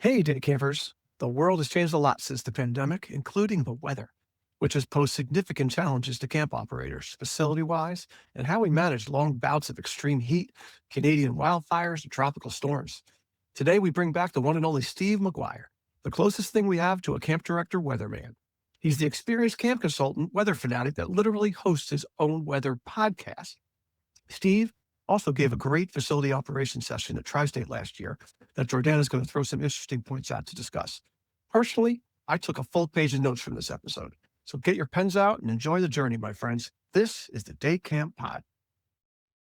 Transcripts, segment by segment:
Hey, day campers. The world has changed a lot since the pandemic, including the weather, which has posed significant challenges to camp operators, facility wise, and how we manage long bouts of extreme heat, Canadian wildfires, and tropical storms. Today, we bring back the one and only Steve Maguire, the closest thing we have to a camp director weatherman. He's the experienced camp consultant, weather fanatic that literally hosts his own weather podcast. Steve also gave a great facility operations session at Tri State last year that Jordana is going to throw some interesting points out to discuss. Personally, I took a full page of notes from this episode. So get your pens out and enjoy the journey, my friends. This is the Day Camp Pod.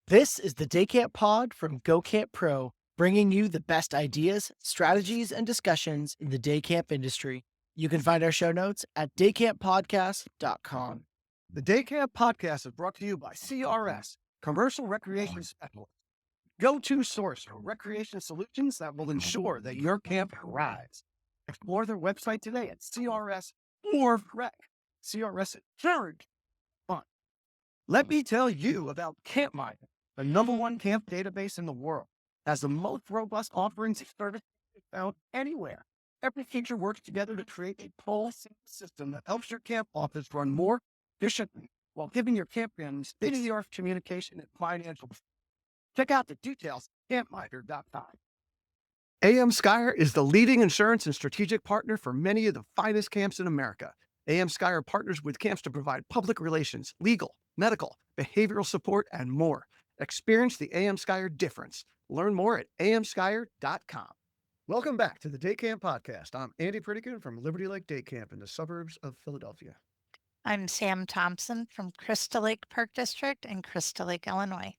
This is the Day Camp Pod from Go Camp Pro, bringing you the best ideas, strategies, and discussions in the day camp industry. You can find our show notes at daycamppodcast.com. The Day Camp Podcast is brought to you by CRS, Commercial Recreation Specialist, go-to source for recreation solutions that will ensure that your camp thrives. Explore their website today at CRS or Rec. CRS is very fun. Let me tell you about CampMinder, the #1 camp database in the world. Has the most robust offerings of services found anywhere. Every feature works together to create a policy system that helps your camp office run more efficiently while giving your campground state-of-the-art communication and financial. Check out the details at campminder.com. AM Skyer is the leading insurance and strategic partner for many of the finest camps in America. AM Skyer partners with camps to provide public relations, legal, medical, behavioral support, and more. Experience the AM Skyer difference. Learn more at amskyer.com. Welcome back to the Day Camp Podcast. I'm Andy Pritikin from Liberty Lake Day Camp in the suburbs of Philadelphia. I'm Sam Thompson from Crystal Lake Park District in Crystal Lake, Illinois.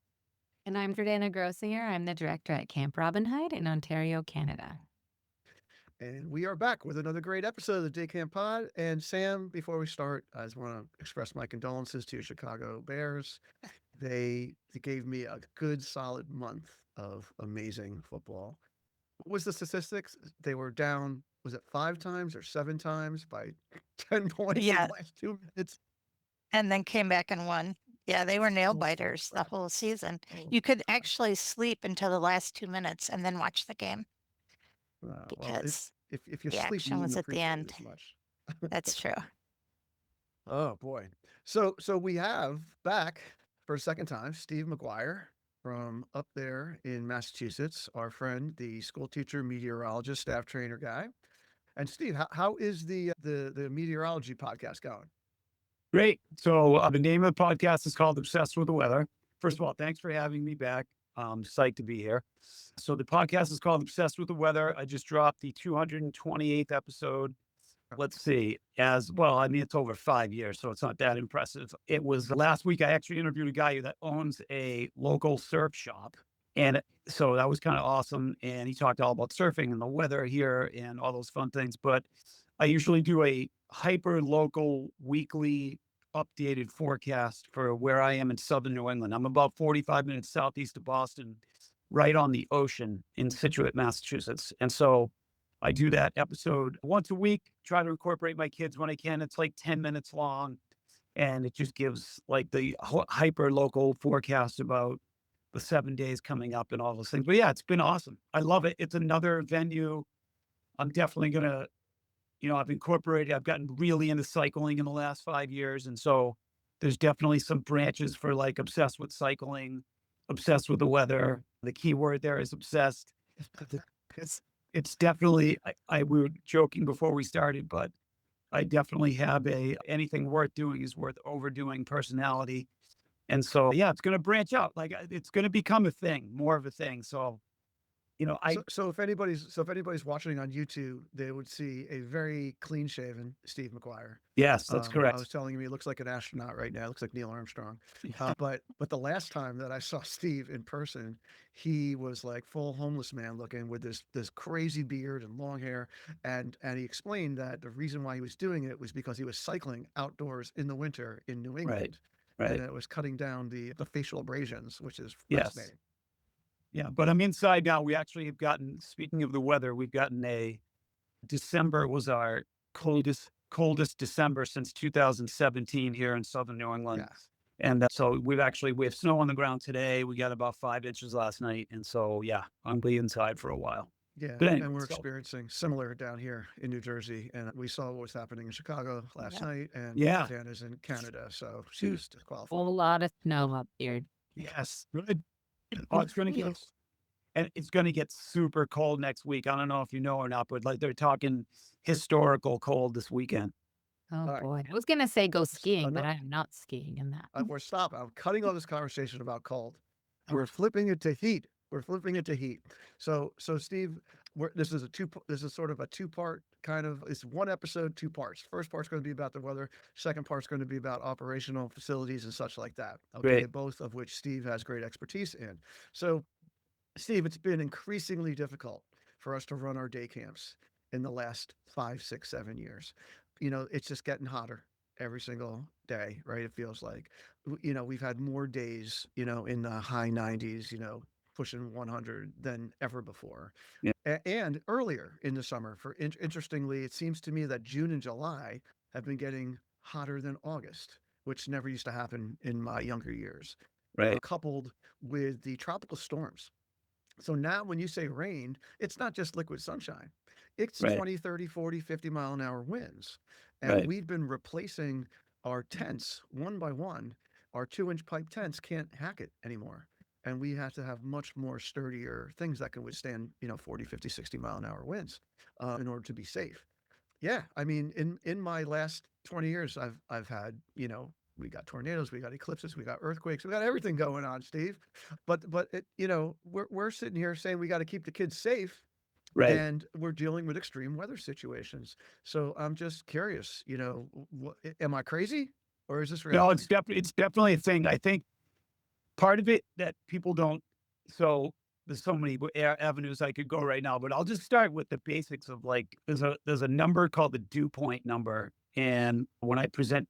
And I'm Jordana Grossier. I'm the director at Camp Robin Hood in Ontario, Canada. And we are back with another great episode of the Day Camp Pod. And Sam, before we start, I just want to express my condolences to your Chicago Bears. They gave me a good solid month of amazing football. What was the statistics? They were down, was it 5 times or 7 times by 10 points in Yeah. the last 2 minutes? And then came back and won. Yeah, they were nail Oh, biters the crap. whole season. Oh, You could actually sleep until the last 2 minutes and then watch the game well, because if you the sleep, you action was wouldn't at the appreciate it end. as much. That's true. Oh boy. So we have back for a second time Steve Maguire from up there in Massachusetts, our friend, the school teacher, meteorologist, staff trainer guy. And Steve, how is the meteorology podcast going? Great. So the name of the podcast is called Obsessed with the Weather. First of all, thanks for having me back. I'm psyched to be here. So the podcast is called Obsessed with the Weather. I just dropped the 228th episode. Let's see, as well, I mean, it's over 5 years, so it's not that impressive. It was last week, I actually interviewed a guy that owns a local surf shop. And so that was kind of awesome. And he talked all about surfing and the weather here and all those fun things. But I usually do a hyper local weekly updated forecast for where I am in southern New England. I'm about 45 minutes southeast of Boston, right on the ocean in Situate, Massachusetts. And so I do that episode once a week, try to incorporate my kids when I can. It's like 10 minutes long, and it just gives like the hyper local forecast about the 7 days coming up and all those things. But yeah, it's been awesome. I love it. It's another venue. I'm definitely going to, I've gotten really into cycling in the last 5 years. And so there's definitely some branches for like obsessed with cycling, obsessed with the weather. The key word there is obsessed. It's definitely, we were joking before we started, but I definitely have anything worth doing is worth overdoing personality. And so, yeah, it's going to branch out. Like it's going to become a thing, more of a thing. So, So if anybody's watching on YouTube, they would see a very clean shaven Steve Maguire. yes, that's I correct. was telling him he looks like an astronaut right now. Looks like Neil Armstrong. But the last time that I saw Steve in person, he was like full homeless man looking with this crazy beard and long hair, and he explained that the reason why he was doing it was because he was cycling outdoors in the winter in New England, and Right. it was cutting down the facial abrasions, which is Yes. fascinating. Yeah. But I'm inside now. We actually have gotten, speaking of the weather, we've gotten December was our coldest December since 2017 here in southern New England. Yes. And so we have snow on the ground today. We got about 5 inches last night. And so, yeah, I'm be inside for a while. Yeah, But anyway, and we're so experiencing similar down here in New Jersey, and we saw what was happening in Chicago last Yep. night, and yeah, Diana's in Canada, so shoot, she's disqualified. Whole lot of snow up here. yes, good. Oh, it's gonna get super cold next week. I don't know if you know or not, but like they're talking historical cold this weekend. Oh All right. boy. I was gonna say go skiing, but Enough. I am not skiing in that. We're stopping. I'm cutting all this conversation about cold. We're flipping it to heat. We're flipping it to heat. So Steve, this is this is sort of a two-part kind of. It's one episode, two parts. First part's going to be about the weather. Second part's going to be about operational facilities and such like that. Okay, Great. both of which Steve has great expertise in. So, Steve, it's been increasingly difficult for us to run our day camps in the last 5, 6, 7 years. It's just getting hotter every single day, right? It feels like, we've had more days, in the high 90s, pushing 100 than ever before. Yeah. And earlier in the summer, interestingly, it seems to me that June and July have been getting hotter than August, which never used to happen in my younger years, Right. coupled with the tropical storms. So now when you say rain, it's not just liquid sunshine. It's Right. 20, 30, 40, 50-mile-an-hour winds. And Right. we've been replacing our tents one by one. Our 2-inch pipe tents can't hack it anymore. And we have to have much more sturdier things that can withstand, 40, 50, 60-mile-an-hour winds in order to be safe. Yeah, I mean, in my last 20 years, I've had, we got tornadoes, we got eclipses, we got earthquakes, we got everything going on, Steve. But we're sitting here saying we got to keep the kids safe, Right. and we're dealing with extreme weather situations. So I'm just curious, am I crazy, or is this No, reality? it's definitely a thing. I think part of it that people don't. So there's so many avenues I could go right now, but I'll just start with the basics of like there's a number called the dew point number, and when I present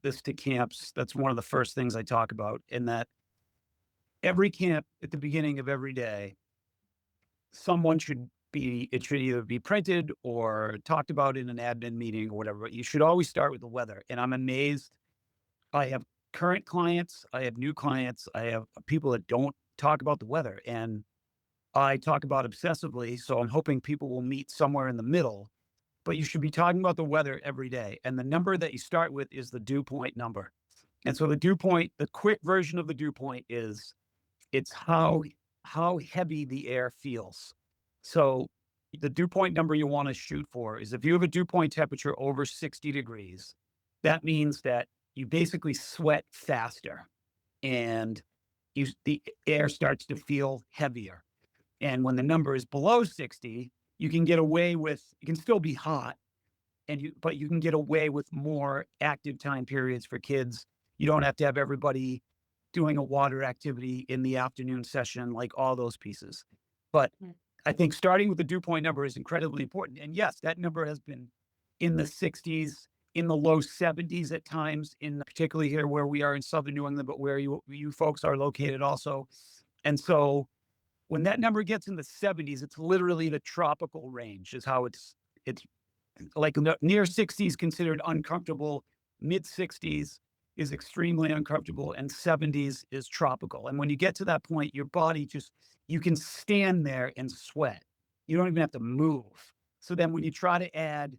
this to camps, that's one of the first things I talk about. In that every camp at the beginning of every day, it should either be printed or talked about in an admin meeting or whatever. But you should always start with the weather. And I'm amazed. I have current clients, I have new clients, I have people that don't talk about the weather, and I talk about obsessively. So I'm hoping people will meet somewhere in the middle, but you should be talking about the weather every day. And the number that you start with is the dew point number. And so the dew point, the quick version of the dew point is it's how heavy the air feels. So the dew point number you want to shoot for is if you have a dew point temperature over 60 degrees, that means that you basically sweat faster and the air starts to feel heavier. And when the number is below 60, you can still be hot, but you can get away with more active time periods for kids. You don't have to have everybody doing a water activity in the afternoon session, like all those pieces. But I think starting with the dew point number is incredibly important. And yes, that number has been in the 60s, in the low 70s at times, particularly here where we are in southern New England, but where you folks are located also. And so when that number gets in the 70s, it's literally the tropical range is how it's like near 60s considered uncomfortable, mid 60s is extremely uncomfortable, and 70s is tropical. And when you get to that point, your body you can stand there and sweat. You don't even have to move. So then when you try to add,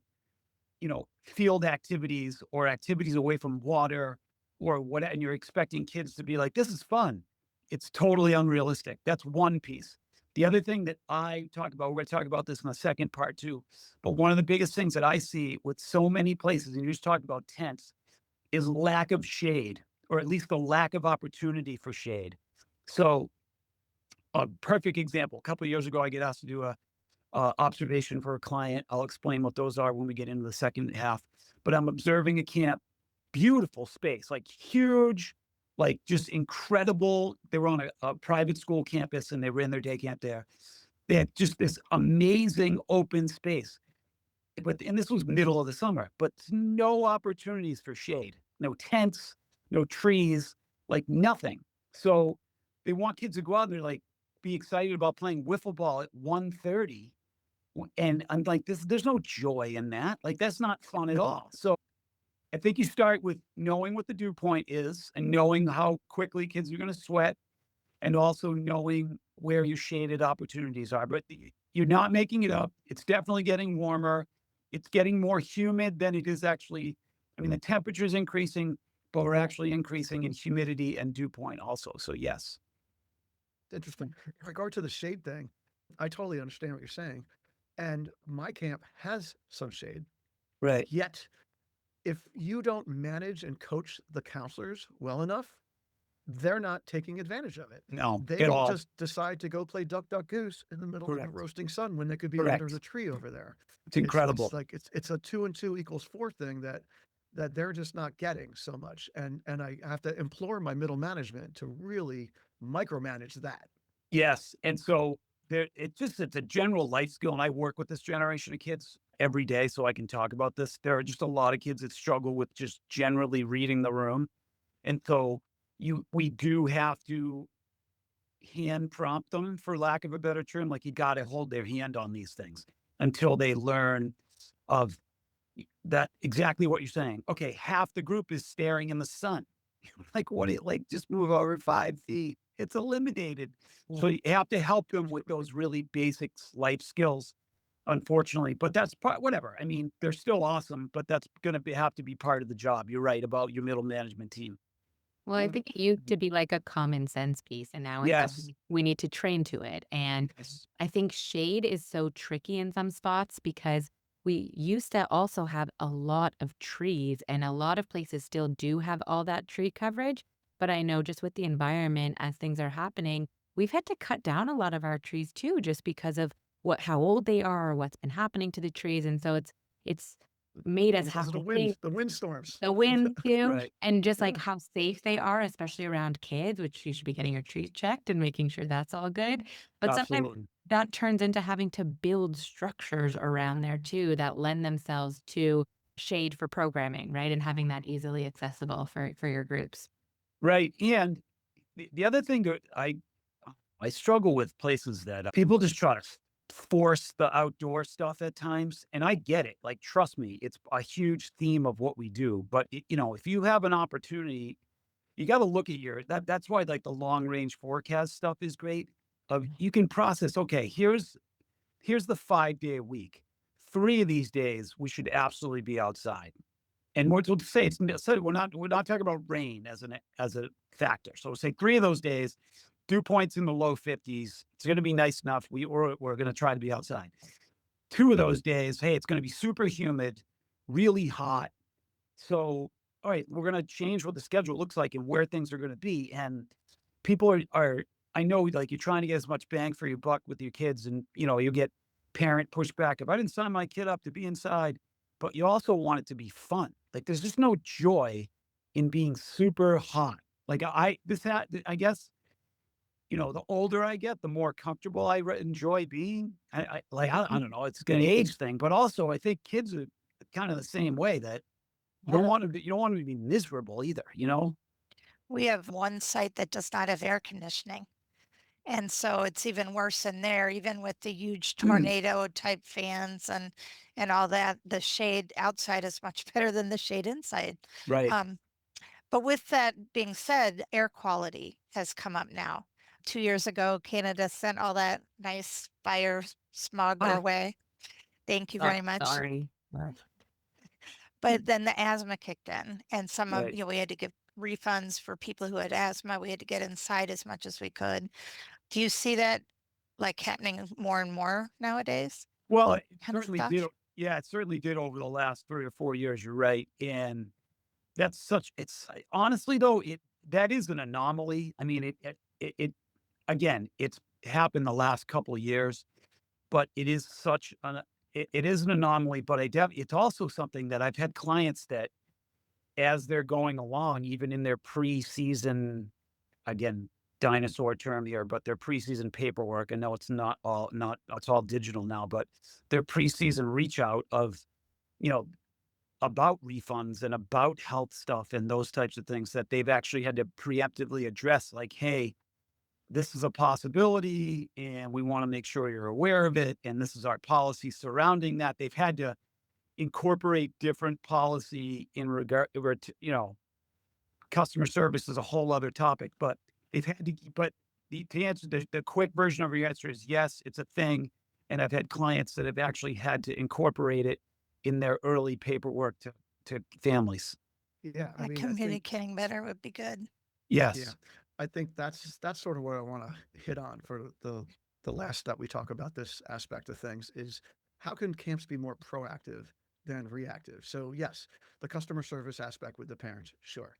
field activities or activities away from water or what, and you're expecting kids to be like, this is fun. It's totally unrealistic. That's one piece. The other thing that I talk about, we're going to talk about this in the second part too, but one of the biggest things that I see with so many places, and you just talked about tents, is lack of shade, or at least the lack of opportunity for shade. So a perfect example, a couple of years ago, I get asked to do a observation for a client. I'll explain what those are when we get into the second half, but I'm observing a camp, beautiful space, like huge, like just incredible. They were on a private school campus and they were in their day camp there. They had just this amazing open space. And this was middle of the summer, but no opportunities for shade, no tents, no trees, like nothing. So they want kids to go out and they're like, be excited about playing wiffle ball at 1:30. And I'm like, there's no joy in that. Like, that's not fun at all. So I think you start with knowing what the dew point is and knowing how quickly kids are going to sweat, and also knowing where your shaded opportunities are. But you're not making it up. It's definitely getting warmer. It's getting more humid than it is actually. I mean, the temperature is increasing, but we're actually increasing in humidity and dew point also. So yes. Interesting. In regard to the shade thing, I totally understand what you're saying. And my camp has some shade. Right. Yet, if you don't manage and coach the counselors well enough, they're not taking advantage of it. No, They at will all. just decide to go play duck, duck, goose in the middle of Correct. the roasting sun when they could be under Correct. the tree over there. It's incredible. It's like it's a 2 and 2 equals 4 thing that they're just not getting so much. And I have to implore my middle management to really micromanage that. Yes. And so it's a general life skill. And I work with this generation of kids every day, so I can talk about this. There are just a lot of kids that struggle with just generally reading the room. And so we do have to hand prompt them, for lack of a better term. Like, you got to hold their hand on these things until they learn of that, exactly what you're saying. Okay, half the group is staring in the sun. Like, what do you like? Just move over 5 feet. It's eliminated. So you have to help them with those really basic life skills, unfortunately. But that's whatever. I mean, they're still awesome, but that's going to have to be part of the job. You're right about your middle management team. Well, I think it used to be like a common sense piece, and now it's Yes. something we need to train to it. And I think shade is so tricky in some spots because we used to also have a lot of trees, and a lot of places still do have all that tree coverage. But I know just with the environment, as things are happening, we've had to cut down a lot of our trees too, just because of how old they are or what's been happening to the trees. And so it's made us Because have of to think the windstorms. the wind too, Right. and just like Yeah. how safe they are, especially around kids, which you should be getting your trees checked and making sure that's all good. But sometimes Absolutely. that turns into having to build structures around there too that lend themselves to shade for programming, right? And having that easily accessible for your groups. Right. And the other thing that I struggle with places that people just try to force the outdoor stuff at times. And I get it. Like, trust me, it's a huge theme of what we do. But if you have an opportunity, you got to look at that's why, like, the long range forecast stuff is great. You can process, okay, here's the 5-day a week. 3 of these days we should absolutely be outside. And we'll say we're not talking about rain as a factor. So we'll say 3 of those days, dew points in the low 50s. It's going to be nice enough. We're going to try to be outside. 2 of those days, hey, it's going to be super humid, really hot. So, all right, we're going to change what the schedule looks like and where things are going to be. And people are, I know, like, you're trying to get as much bang for your buck with your kids, and you get parent pushback. If I didn't sign my kid up to be inside, but you also want it to be fun. Like, there's just no joy in being super hot. Like, I guess, the older I get, the more comfortable I enjoy being. I don't know. It's an age thing, but also I think kids are kind of the same way, that you don't want to be miserable either. We have one site that does not have air conditioning. And so it's even worse in there, even with the huge tornado type fans and all that. The shade outside is much better than the shade inside. Right. But with that being said, air quality has come up now. 2 years ago, Canada sent all that nice fire smog our way. Thank you very much. Sorry. But then the asthma kicked in, and some of, Right. we had to give refunds for people who had asthma. We had to get inside as much as we could. Do you see that like happening more and more nowadays? Well, it Kind of certainly stuff? did. Yeah, it certainly did over the last 3 or 4 years. You're right. And honestly though, that is an anomaly. I mean, again, it's happened the last couple of years, but it is it is an anomaly. But it's also something that I've had clients that, as they're going along, even in their preseason, again, dinosaur term here, but their preseason paperwork. I know it's it's all digital now, but their preseason reach out of, about refunds and about health stuff and those types of things, that they've actually had to preemptively address, like, hey, this is a possibility and we want to make sure you're aware of it. And this is our policy surrounding that. They've had to incorporate different policy in regard to, customer service is a whole other topic, but they've had to, but to answer the quick version of your answer is yes, it's a thing. And I've had clients that have actually had to incorporate it in their early paperwork to families. Yeah, I Yeah, mean, I think communicating better would be good. yeah, Yes. I think that's sort of what I want to hit on for the last that we talk about this aspect of things is how can camps be more proactive than reactive? So yes, the customer service aspect with the parents, sure.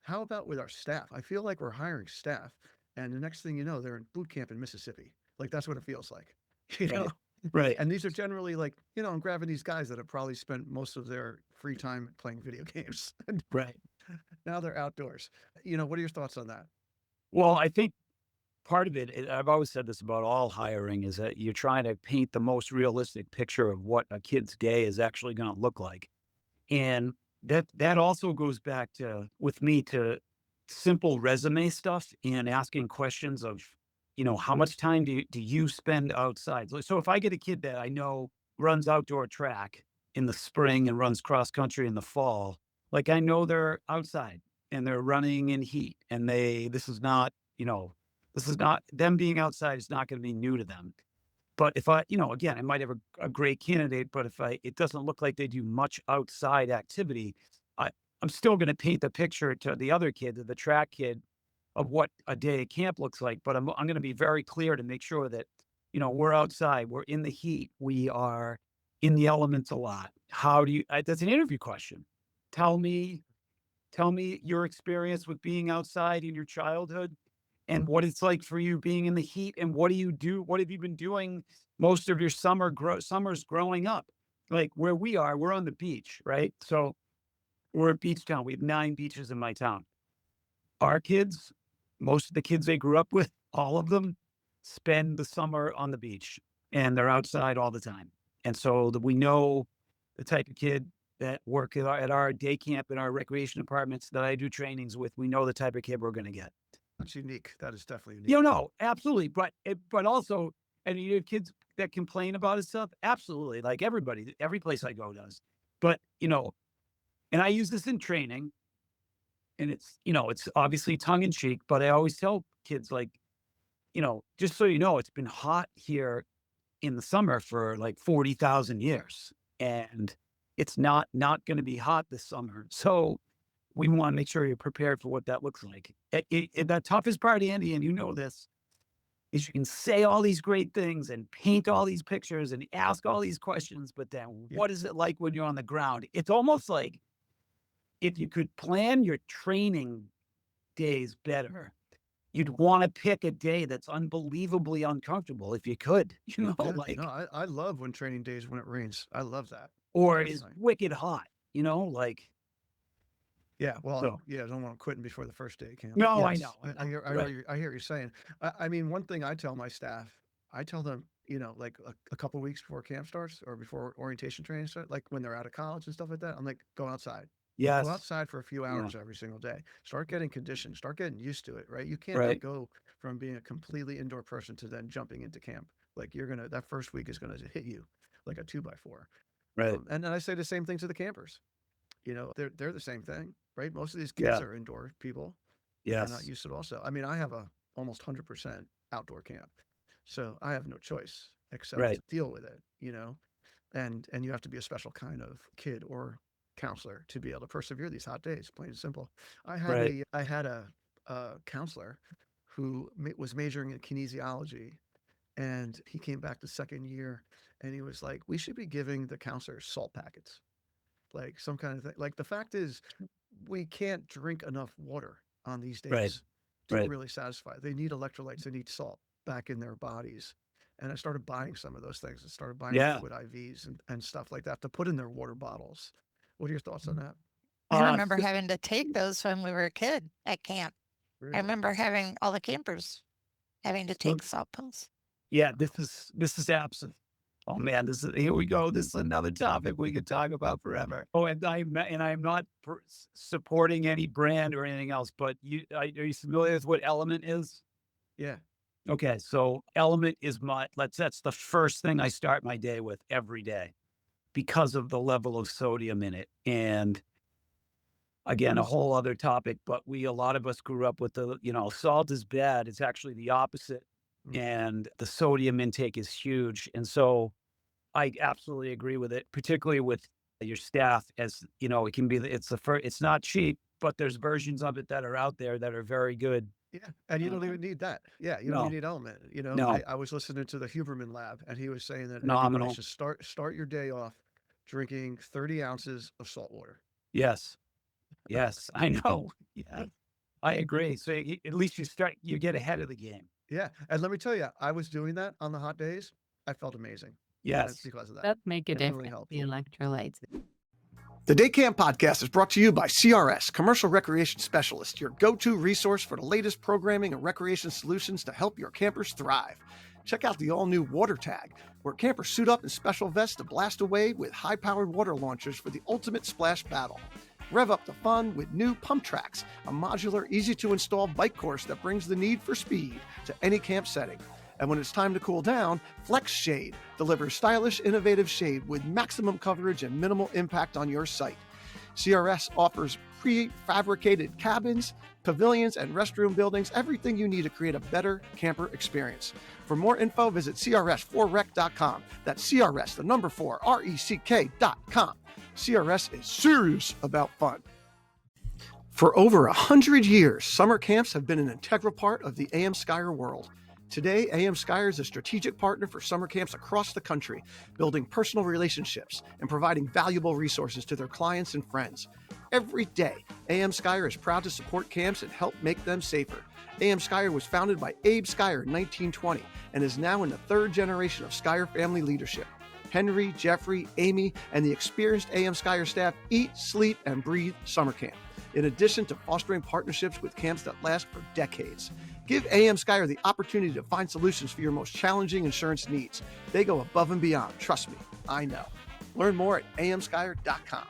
How about with our staff? I feel like we're hiring staff, and the next thing you know, they're in boot camp in Mississippi. Like that's what it feels like, you know. Right. Right. And these are generally like, I'm grabbing these guys that have probably spent most of their free time playing video games, and Right. now they're outdoors. What are your thoughts on that? Well, I think part of it, I've always said this about all hiring, is that you're trying to paint the most realistic picture of what a kid's day is actually going to look like. And that also goes back to, with me, to simple resume stuff and asking questions of, how much time do you spend outside? So if I get a kid that I know runs outdoor track in the spring and runs cross country in the fall, like I know they're outside and they're running in heat and this is not them being outside is not going to be new to them. But if again, I might have a great candidate, but if it doesn't look like they do much outside activity, I, I'm still going to paint the picture to the other kid, to the track kid, of what a day at camp looks like. But I'm going to be very clear to make sure that, we're outside, we're in the heat, we are in the elements a lot. How do you, that's an interview question. Tell me, tell me your experience with being outside in your childhood and what it's like for you being in the heat and what do you do? What have you been doing most of your summers growing up? Like where we are, we're on the beach, right? So we're a beach town. We have 9 beaches in my town. Our kids, most of the kids they grew up with, all of them spend the summer on the beach and they're outside all the time. And so that we know the type of kid that work at our day camp and our recreation departments that I do trainings with, we know the type of kid we're going to get. That's unique. That is definitely unique. No, absolutely. But also, and you have kids that complain about his stuff. Absolutely. Like everybody, every place I go does. But, and I use this in training and it's obviously tongue in cheek, but I always tell kids like, just so you know, it's been hot here in the summer for like 40,000 years and it's not going to be hot this summer. So we want to make sure you're prepared for what that looks like. The toughest part, Andy, and you know this, is you can say all these great things and paint all these pictures and ask all these questions, but then what is it like when you're on the ground? It's almost like if you could plan your training days better, you'd want to pick a day that's unbelievably uncomfortable if you could, Yeah, no, I love when training days when it rains. I love that. or it is Definitely. wicked hot, like. Yeah, well, So, yeah, I don't want to quitting before the first day of camp. no, I Yes, know. I hear what you're saying. I mean, one thing I tell my staff, I tell them, like a couple weeks before camp starts or before orientation training starts, like when they're out of college and stuff like that, I'm like, go outside. Go Yes. outside for a few Yeah. hours every single day. Start getting conditioned. Start getting used to it, right? You can't Right. go from being a completely indoor person to then jumping into camp. Like that first week is gonna hit you like a 2x4. Right. And then I say the same thing to the campers. They're the same thing, right? Most of these kids Yeah. are indoor people. Yes. They're not used to it also. I mean, I have a almost 100% outdoor camp. So I have no choice except Right. to deal with it, and you have to be a special kind of kid or counselor to be able to persevere these hot days, plain and simple. Right. I had a counselor who was majoring in kinesiology, and he came back the second year and he was like, we should be giving the counselors salt packets, like some kind of thing. Like the fact is, we can't drink enough water on these Right. days to Right. really satisfy. They need electrolytes, they need salt back in their bodies. And I started buying some of those things. I started buying Yeah. liquid IVs and stuff like that to put in their water bottles. What are your thoughts on that? I remember So- having to take those when we were a kid at camp. I Really? remember having all the campers having to So- take salt pills. Yeah, this is absent. Oh man, here we go. This is another topic we could talk about forever. Oh, and I'm not supporting any brand or anything else, but are you familiar with what Element is? Yeah. Okay, so Element is that's the first thing I start my day with every day because of the level of sodium in it. And again, a whole other topic, but a lot of us grew up with salt is bad. It's actually the opposite. and the sodium intake is huge. And so I absolutely agree with it, particularly with your staff. As you know, it can be, it's not cheap, but there's versions of it that are out there that are very good. Yeah, and you don't even need that. Yeah, you don't even No, need element. no, I was listening to the Huberman Lab, and he was saying that everybody phenomenal. should start your day off drinking 30 ounces of salt water. Yes, yes, I know. Yeah, I agree. So at least you get ahead of the game. Yeah, and let me tell you, I was doing that on the hot days. I felt amazing. And it's Yes. because of that. Does make a It really difference, helps. the electrolytes. The Day Camp Podcast is brought to you by CRS, Commercial Recreation Specialist, your go-to resource for the latest programming and recreation solutions to help your campers thrive. Check out the all-new Water Tag, where campers suit up in special vests to blast away with high-powered water launchers for the ultimate splash battle. Rev up the fun with new Pump Tracks, a modular, easy-to-install bike course that brings the need for speed to any camp setting. And when it's time to cool down, Flex Shade delivers stylish, innovative shade with maximum coverage and minimal impact on your site. CRS offers prefabricated cabins, pavilions, and restroom buildings, everything you need to create a better camper experience. For more info, visit crs4rec.com. That's CRS, the number 4, RECK.com. CRS is serious about fun. For over 100 years, summer camps have been an integral part of the AM Skyer world. Today, AM Skyer is a strategic partner for summer camps across the country, building personal relationships and providing valuable resources to their clients and friends. Every day, AM Skyer is proud to support camps and help make them safer. AM Skyer was founded by Abe Skyer in 1920 and is now in the third generation of Skyer family leadership. Henry, Jeffrey, Amy, and the experienced AM Skyer staff eat, sleep, and breathe summer camp, in addition to fostering partnerships with camps that last for decades. Give AM Skyer the opportunity to find solutions for your most challenging insurance needs. They go above and beyond. Trust me, I know. Learn more at amskyer.com.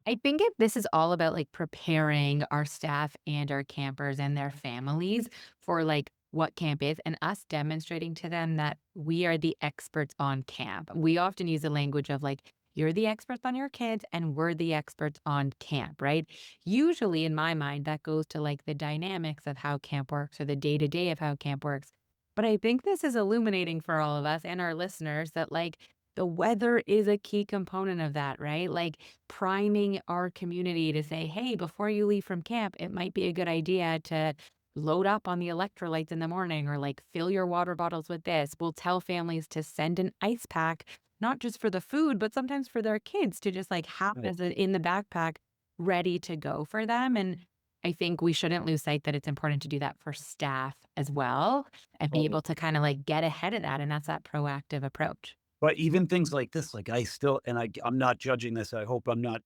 I think this is all about like preparing our staff and our campers and their families for like what camp is and us demonstrating to them that we are the experts on camp. We often use the language of like, you're the experts on your kids and we're the experts on camp, right? Usually in my mind, that goes to like the dynamics of how camp works or the day-to-day of how camp works. But I think this is illuminating for all of us and our listeners that like the weather is a key component of that, right? Like priming our community to say, hey, before you leave from camp, it might be a good idea to load up on the electrolytes in the morning or like fill your water bottles with this. We'll tell families to send an ice pack, not just for the food, but sometimes for their kids to just like have Right. as in the backpack ready to go for them. And I think we shouldn't lose sight that it's important to do that for staff as well and be Totally. able to kind of like get ahead of that. And that's that proactive approach. But even things like this, like I'm not judging this. I hope I'm not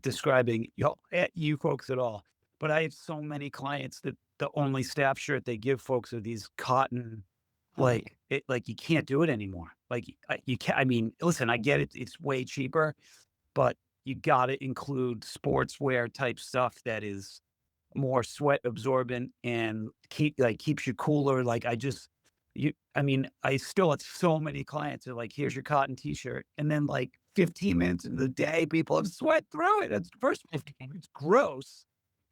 describing you folks at all. But I have so many clients that the only staff shirt they give folks are these cotton, like you can't do it anymore. Like you can't. I mean, listen, I get it; it's way cheaper, but you got to include sportswear type stuff that is more sweat absorbent and keeps you cooler. I still have so many clients that are like, here's your cotton t-shirt. And then like 15 minutes into the day, people have sweat through it. That's first of all, it's gross.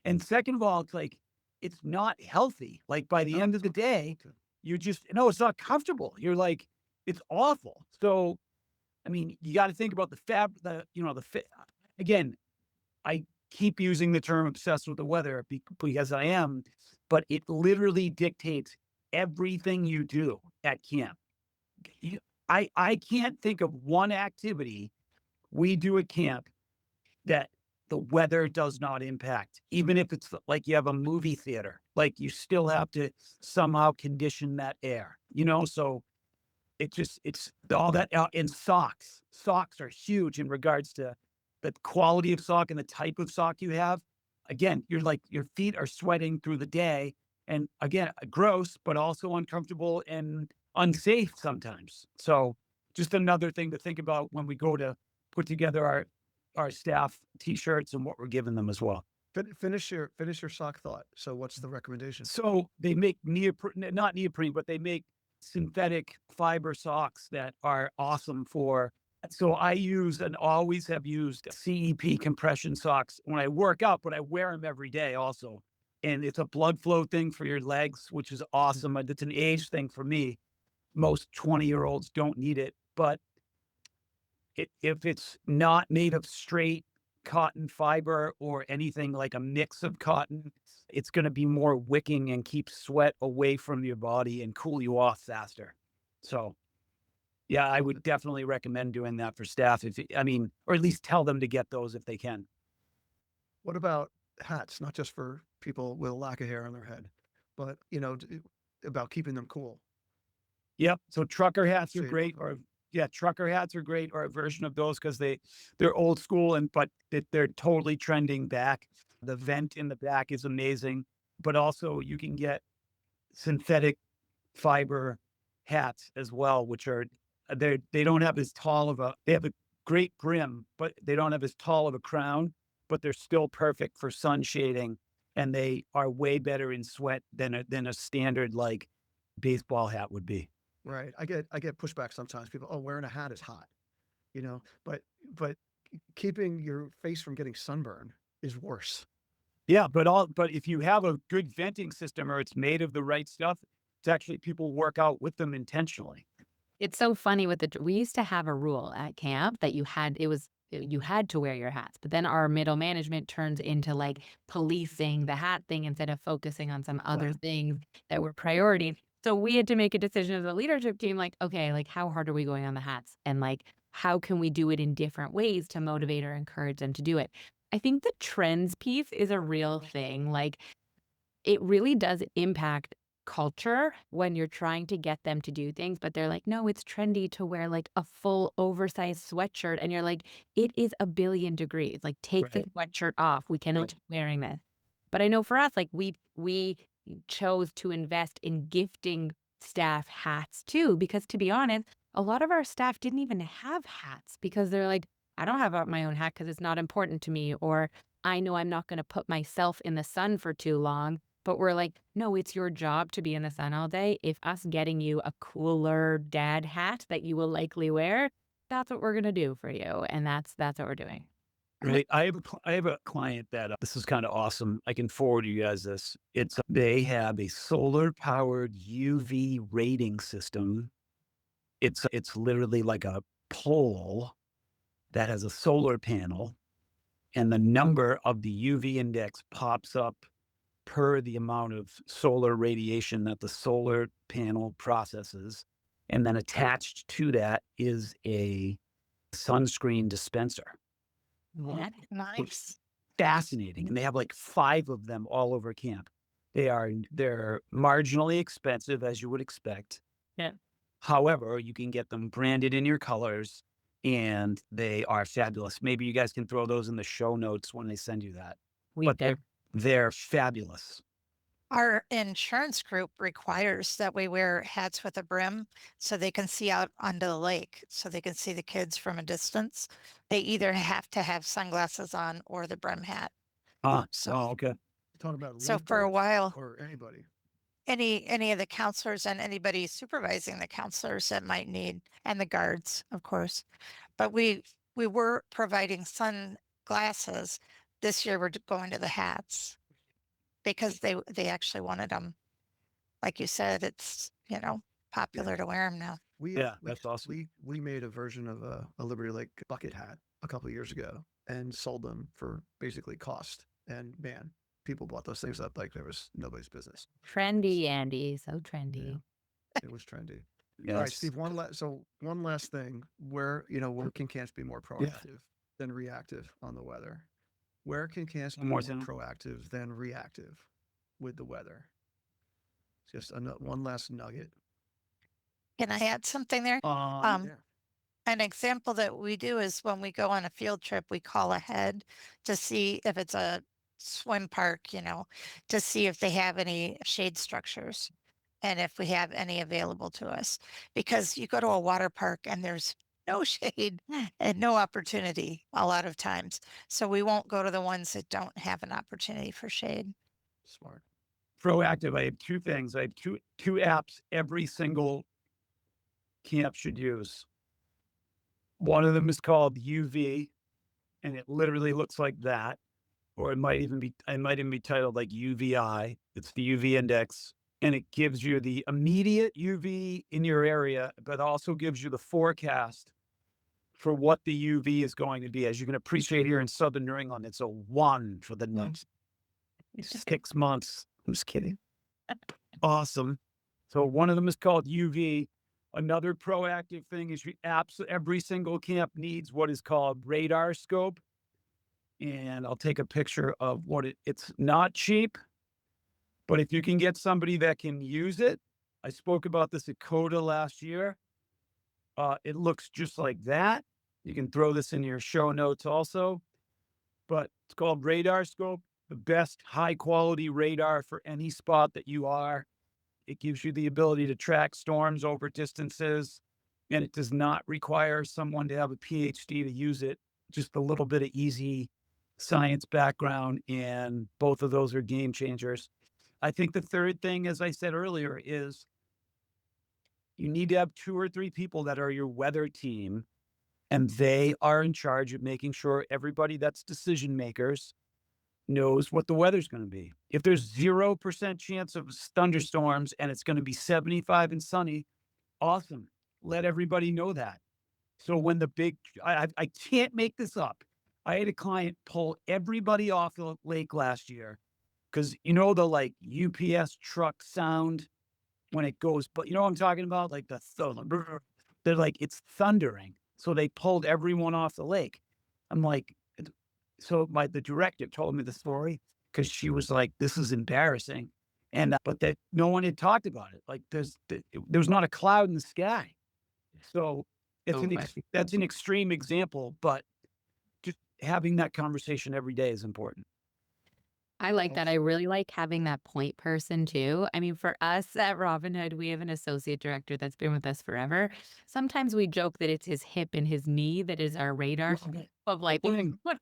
And second of all, it's like, it's not healthy. Like by the end of the day, it's not comfortable. You're like, it's awful. So, I mean, you got to think about again, I keep using the term obsessed with the weather because I am, but it literally dictates everything you do at camp. I can't think of one activity we do at camp that the weather does not impact. Even if it's like you have a movie theater, like you still have to somehow condition that air, So it's all that. And socks are huge in regards to the quality of sock and the type of sock you have. Again, your feet are sweating through the day. And again, gross, but also uncomfortable and unsafe sometimes. So just another thing to think about when we go to put together our staff t-shirts and what we're giving them as well. Finish your sock thought. So what's the recommendation? So they make not neoprene, but they make synthetic fiber socks that are awesome so I use and always have used CEP compression socks when I work out, but I wear them every day also. and it's a blood flow thing for your legs, which is awesome. It's an age thing for me. Most 20-year-olds don't need it, but if it's not made of straight cotton fiber or anything like a mix of cotton, it's going to be more wicking and keep sweat away from your body and cool you off faster. So, yeah, I would definitely recommend doing that for staff. Or at least tell them to get those if they can. What about hats? Not just for people with a lack of hair on their head, but about keeping them cool. Yep. So trucker hats are Shade great, before. trucker hats are great, or a version of those because they're old school but they're totally trending back. The vent in the back is amazing, but also you can get synthetic fiber hats as well, which are they don't have as tall of they have a great brim, but they don't have as tall of a crown, but they're still perfect for sun shading, and they are way better in sweat than a standard like baseball hat would be. Right. I get pushback sometimes. People, oh, wearing a hat is hot, but keeping your face from getting sunburn is worse. Yeah, but if you have a good venting system or it's made of the right stuff, it's actually people work out with them intentionally. It's so funny with we used to have a rule at camp that you had to wear your hats, but then our middle management turns into like policing the hat thing instead of focusing on some other things that were priority. So we had to make a decision as a leadership team, like, okay, like how hard are we going on the hats? And like, how can we do it in different ways to motivate or encourage them to do it? I think the trends piece is a real thing. Like, it really does impact culture when you're trying to get them to do things, but they're like, no, it's trendy to wear like a full oversized sweatshirt. And you're like, it is 1,000,000,000 degrees. Like, take the sweatshirt off. We cannot keep wearing this. But I know for us, like we chose to invest in gifting staff hats too, because to be honest, a lot of our staff didn't even have hats because they're like, I don't have my own hat because it's not important to me, or I know I'm not going to put myself in the sun for too long. But we're like, no, it's your job to be in the sun all day. If us getting you a cooler dad hat that you will likely wear, that's what we're going to do for you. And that's what we're doing. Right. I have a client that this is kind of awesome. I can forward you guys this. They have a solar powered UV rating system. It's literally like a pole that has a solar panel, and the number of the UV index pops up per the amount of solar radiation that the solar panel processes. And then attached to that is a sunscreen dispenser. Nice. Fascinating. And they have like 5 of them all over camp. They're marginally expensive, as you would expect. Yeah. However, you can get them branded in your colors, and they are fabulous. Maybe you guys can throw those in the show notes when they send you that. But they're fabulous. Our insurance group requires that we wear hats with a brim so they can see out onto the lake, so they can see the kids from a distance. They either have to have sunglasses on or the brim hat. Okay. You're talking about So lead for a birds while, or anybody. any of the counselors and anybody supervising the counselors that might need, and the guards, of course. But we were providing sunglasses. This year we're going to the hats because they actually wanted them. Like you said, it's popular to wear them now. That's awesome. We made a version of a Liberty Lake bucket hat a couple of years ago and sold them for basically cost. And man, people bought those things up like there was nobody's business. Trendy, Andy. So trendy. Yeah, it was trendy. Yes. All right, Steve, one last thing. Where can camps be more proactive than reactive on the weather? Where can camps be more proactive than reactive with the weather? Just one last nugget. Can I add something there? Yeah. An example that we do is when we go on a field trip, we call ahead to see if it's a swim park, to see if they have any shade structures and if we have any available to us. Because you go to a water park and there's no shade and no opportunity a lot of times. So we won't go to the ones that don't have an opportunity for shade. Smart. Proactive. I have 2 things. I have two apps every single camp should use. One of them is called UV, and it literally looks like that. or it might even be titled like UVI. It's the UV index, and it gives you the immediate UV in your area, but also gives you the forecast for what the UV is going to be. As you can appreciate here in Southern New England, it's a 1 for the next 6 months. I'm just kidding. Awesome. So one of them is called UV. Another proactive thing is every single camp needs what is called radar scope. And I'll take a picture of what it's not cheap, but if you can get somebody that can use it, I spoke about this at CODA last year. It looks just like that. You can throw this in your show notes also, but it's called radar scope, the best high quality radar for any spot that you are. It gives you the ability to track storms over distances, and it does not require someone to have a PhD to use it. Just a little bit of easy science background, and both of those are game changers. I think the third thing, as I said earlier, is you need to have 2 or 3 people that are your weather team, and they are in charge of making sure everybody that's decision makers knows what the weather's going to be. If there's 0% chance of thunderstorms and it's going to be 75 and sunny, awesome. Let everybody know that. So when I can't make this up. I had a client pull everybody off the lake last year because the like UPS truck sound when it goes, but you know what I'm talking about? Like they're like, it's thundering. So they pulled everyone off the lake. I'm like, so the director told me the story because she was like, this is embarrassing. And, but that no one had talked about it. Like there's not a cloud in the sky. So that's an extreme example, but just having that conversation every day is important. I like that. I really like having that point person too. I mean, for us at Robin Hood, we have an associate director that's been with us forever. Sometimes we joke that it's his hip and his knee that is our radar of like what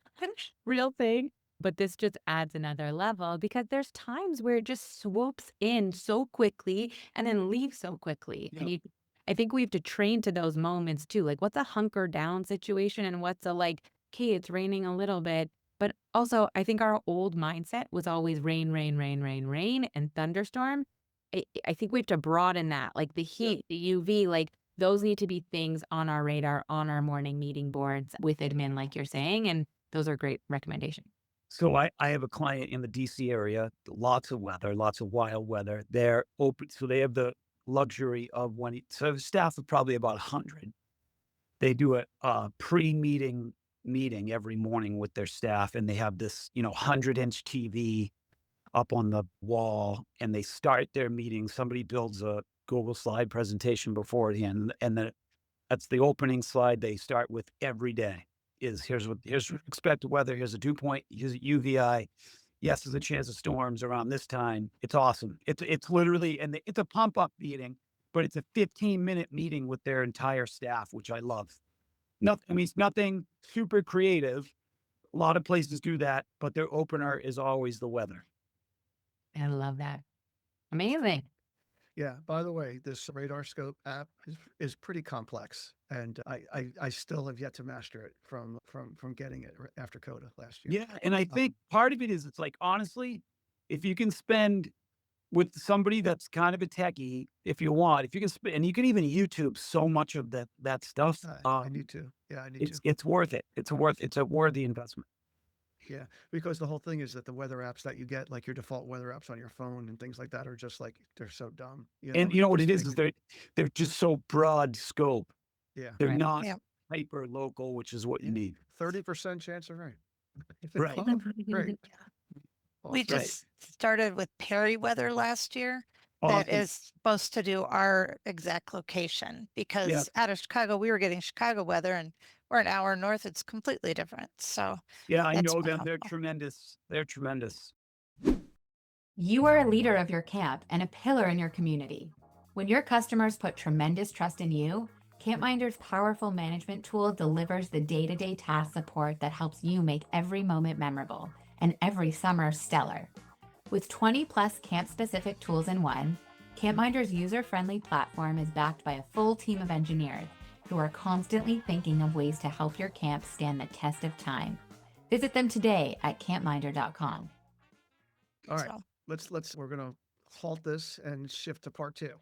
real thing. But this just adds another level because there's times where it just swoops in so quickly and then leaves so quickly. Yeah. And I think we have to train to those moments too. Like what's a hunker down situation and what's a like, okay, it's raining a little bit. But also, I think our old mindset was always rain, rain, rain, rain, rain, and thunderstorm. I think we have to broaden that, like the heat, the UV, like those need to be things on our radar, on our morning meeting boards with admin, like you're saying. And those are great recommendations. So I have a client in the DC area, lots of weather, lots of wild weather. They're open. So they have the luxury of so staff of probably about 100. They do a pre-meeting meeting every morning with their staff, and they have this 100-inch TV up on the wall, and they start their meeting. Somebody builds a Google slide presentation beforehand, and then that's the opening slide they start with every day. Here's expected weather, here's a dew point, here's a UVI. Yes, there's a chance of storms around this time. It's awesome. It's literally, and it's a pump up meeting, but it's a 15-minute meeting with their entire staff, which I love. It's nothing super creative. A lot of places do that, but their opener is always the weather. I love that. Amazing. Yeah. By the way, this radar scope app is pretty complex, and I still have yet to master it from getting it after CODA last year. Yeah, and I think part of it is it's like, honestly, if you can spend with somebody that's kind of a techie, if you can spend, and you can even YouTube so much of that stuff. I need to. Yeah, I need to. It's worth it. It's a worthy investment. Yeah, because the whole thing is that the weather apps that you get, like your default weather apps on your phone and things like that, are just like, they're so dumb. And you know what it is they're just so broad scope. Yeah. They're Right. not Yeah. hyper local, which is what you need. 30% chance of rain. If it's Right. cloudy, great. We Awesome. just started with Perry Weather last year. That Awesome. is supposed to do our exact location because out of Chicago, we were getting Chicago weather and we're an hour north. It's completely different. So Yeah, I that's know more them. They're helpful. tremendous. They're tremendous. You are a leader of your camp and a pillar in your community. When your customers put tremendous trust in you, Campminder's powerful management tool delivers the day-to-day task support that helps you make every moment memorable and every summer stellar. With 20 plus camp-specific tools in one, Campminder's user-friendly platform is backed by a full team of engineers who are constantly thinking of ways to help your camp stand the test of time. Visit them today at campminder.com. All right, So, we're gonna halt this and shift to part two.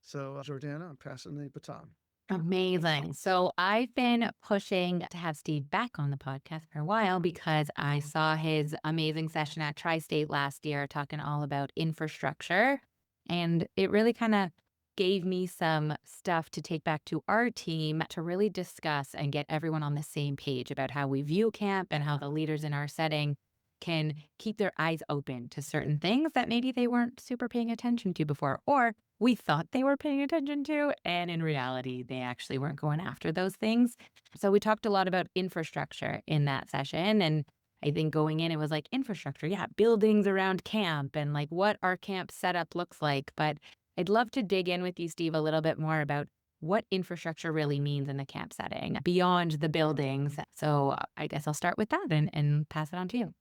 So, Jordana, I'm passing the baton. Amazing. So I've been pushing to have Steve back on the podcast for a while because I saw his amazing session at Tri-State last year talking all about infrastructure. And it really kind of gave me some stuff to take back to our team to really discuss and get everyone on the same page about how we view camp and how the leaders in our setting can keep their eyes open to certain things that maybe they weren't super paying attention to before, or we thought they were paying attention to, and in reality, they actually weren't going after those things. So we talked a lot about infrastructure in that session. And I think going in, it was like infrastructure, yeah, buildings around camp and like what our camp setup looks like. But I'd love to dig in with you, Steve, a little bit more about what infrastructure really means in the camp setting beyond the buildings. So I guess I'll start with that and pass it on to you.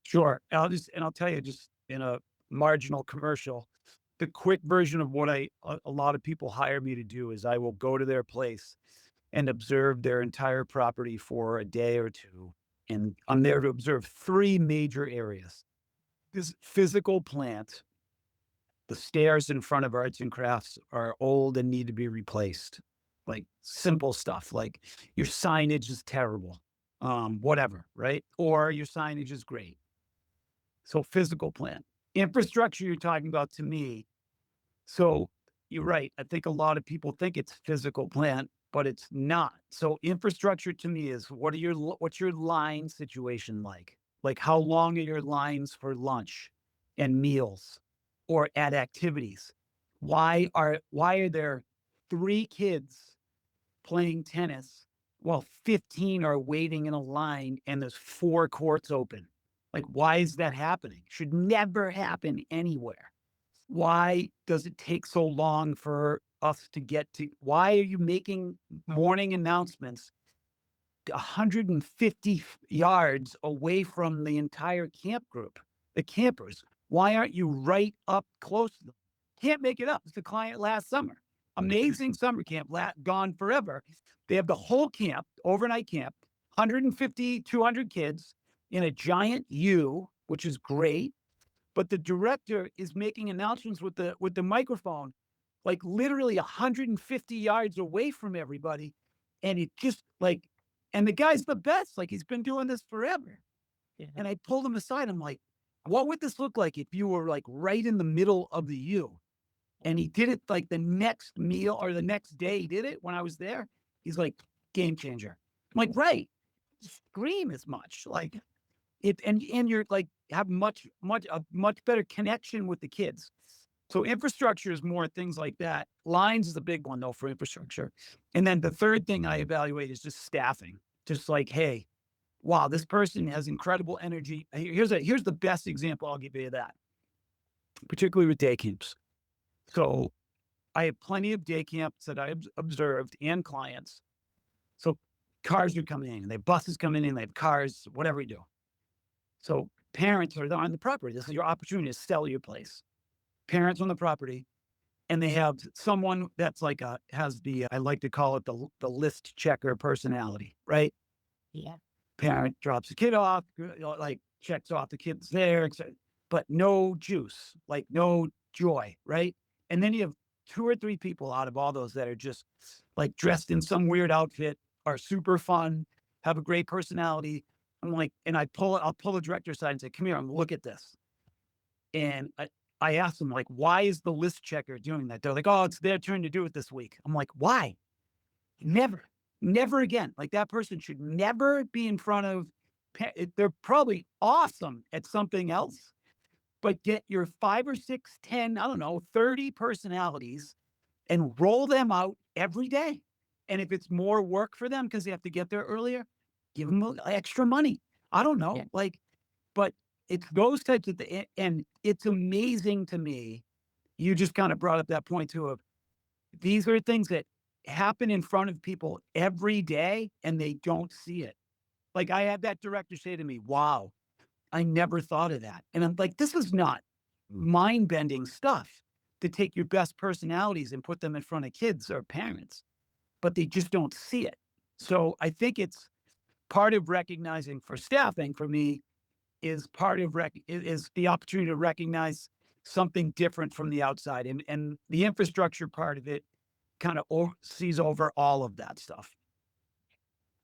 Sure. I'll tell you just in a marginal commercial, the quick version of what a lot of people hire me to do is I will go to their place and observe their entire property for a day or two. And I'm there to observe three major areas. This physical plant, the stairs in front of arts and crafts are old and need to be replaced. Like simple stuff, like your signage is terrible, whatever, right? Or your signage is great. So physical plant. Infrastructure you're talking about to me. So you're right. I think a lot of people think it's physical plant, but it's not. So infrastructure to me is what's your line situation like? Like how long are your lines for lunch and meals or at activities? Why are there 3 kids playing tennis while 15 are waiting in a line and there's 4 courts open? Like, why is that happening? Should never happen anywhere. Why does it take so long for us to get to? Why are you making morning announcements 150 yards away from the entire camp group, the campers? Why aren't you right up close to them? Can't make it up. It's the client last summer. Amazing summer camp, gone forever. They have the whole camp, overnight camp, 150, 200 kids in a giant U, which is great. But the director is making announcements with the microphone, like literally 150 yards away from everybody. And it just like, and the guy's the best. Like he's been doing this forever. Yeah. And I pulled him aside. I'm like, what would this look like if you were like right in the middle of the U? And he did it like the next meal or the next day he did it when I was there. He's like, game changer. I'm like, right. Scream as much. Like it and you're like have a much better connection with the kids. So infrastructure is more things like that. Lines is a big one though for infrastructure. And then the third thing I evaluate is just staffing. Just like, hey, wow, this person has incredible energy. Here's the best example I'll give you of that, particularly with day camps. So I have plenty of day camps that I observed and clients. So cars are coming in, they have buses coming in, they have cars, whatever you do. So parents are on the property. This is your opportunity to sell your place. Parents on the property, and they have someone that's like has the I like to call it the list checker personality, right? Yeah. Parent drops the kid off, like checks off the kid's there, but no juice, like no joy, right? And then you have 2 or 3 people out of all those that are just like dressed in some weird outfit, are super fun, have a great personality. I'm like, and I'll pull the director aside and say, come here, look at this. And I asked them, like, why is the list checker doing that? They're like, oh, it's their turn to do it this week. I'm like, why? Never again. Like that person should never be in front of, they're probably awesome at something else, but get your 5 or 6, 10, I don't know, 30 personalities and roll them out every day. And if it's more work for them because they have to get there earlier, give them extra money. I don't know, like, but it's those types of things. And it's amazing to me. You just kind of brought up that point too of these are things that happen in front of people every day and they don't see it. Like I had that director say to me, wow, I never thought of that. And I'm like, this is not mind bending stuff to take your best personalities and put them in front of kids or parents, but they just don't see it. So I think it's part of recognizing for staffing for me is part of is the opportunity to recognize something different from the outside, and the infrastructure part of it kind of sees over all of that stuff.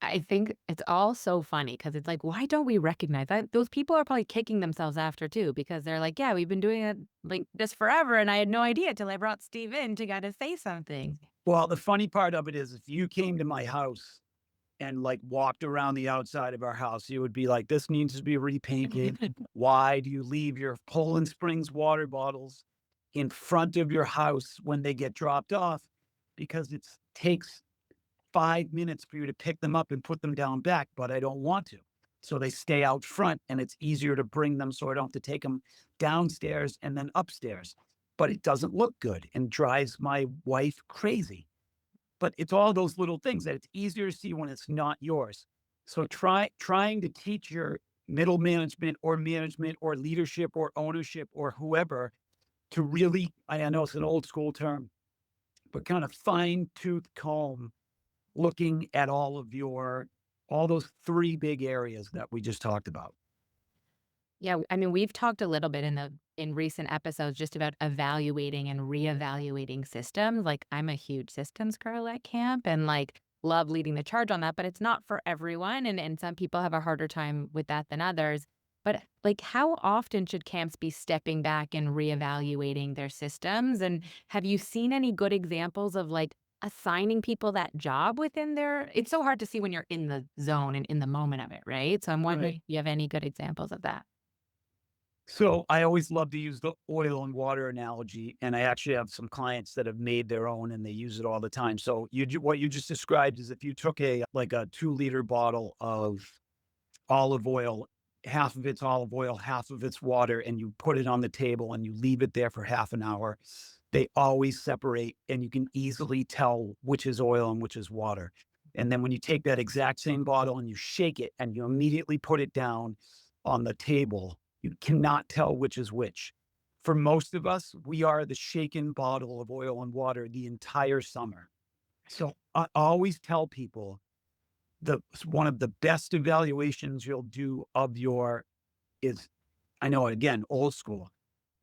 I think it's all so funny because it's like, why don't we recognize that? Those people are probably kicking themselves after too, because they're like, yeah, we've been doing it like this forever. And I had no idea till I brought Steve in to kind of say something. Well, the funny part of it is if you came to my house and like walked around the outside of our house, you would be like, this needs to be repainted. Why do you leave your Poland Springs water bottles in front of your house when they get dropped off? Because it takes 5 minutes for you to pick them up and put them down back, but I don't want to. So they stay out front and it's easier to bring them so I don't have to take them downstairs and then upstairs. But it doesn't look good and drives my wife crazy. But it's all those little things that it's easier to see when it's not yours. So trying to teach your middle management or leadership or ownership or whoever to really, I know it's an old school term, but kind of fine tooth comb looking at all those three big areas that we just talked about. Yeah, I mean, we've talked a little bit in recent episodes just about evaluating and reevaluating systems. Like, I'm a huge systems girl at camp and like love leading the charge on that, but it's not for everyone. And some people have a harder time with that than others. But like, how often should camps be stepping back and reevaluating their systems? And have you seen any good examples of like assigning people that job within their? It's so hard to see when you're in the zone and in the moment of it, right? So I'm wondering if you have any good examples of that. So I always love to use the oil and water analogy, and I actually have some clients that have made their own and they use it all the time. So what you just described is if you took a 2-liter bottle of olive oil, half of it's olive oil, half of it's water, and you put it on the table and you leave it there for half an hour, they always separate and you can easily tell which is oil and which is water. And then when you take that exact same bottle and you shake it and you immediately put it down on the table, you cannot tell which is which. For most of us, we are the shaken bottle of oil and water the entire summer. So I always tell people one of the best evaluations you'll do of is, I know, again, old school,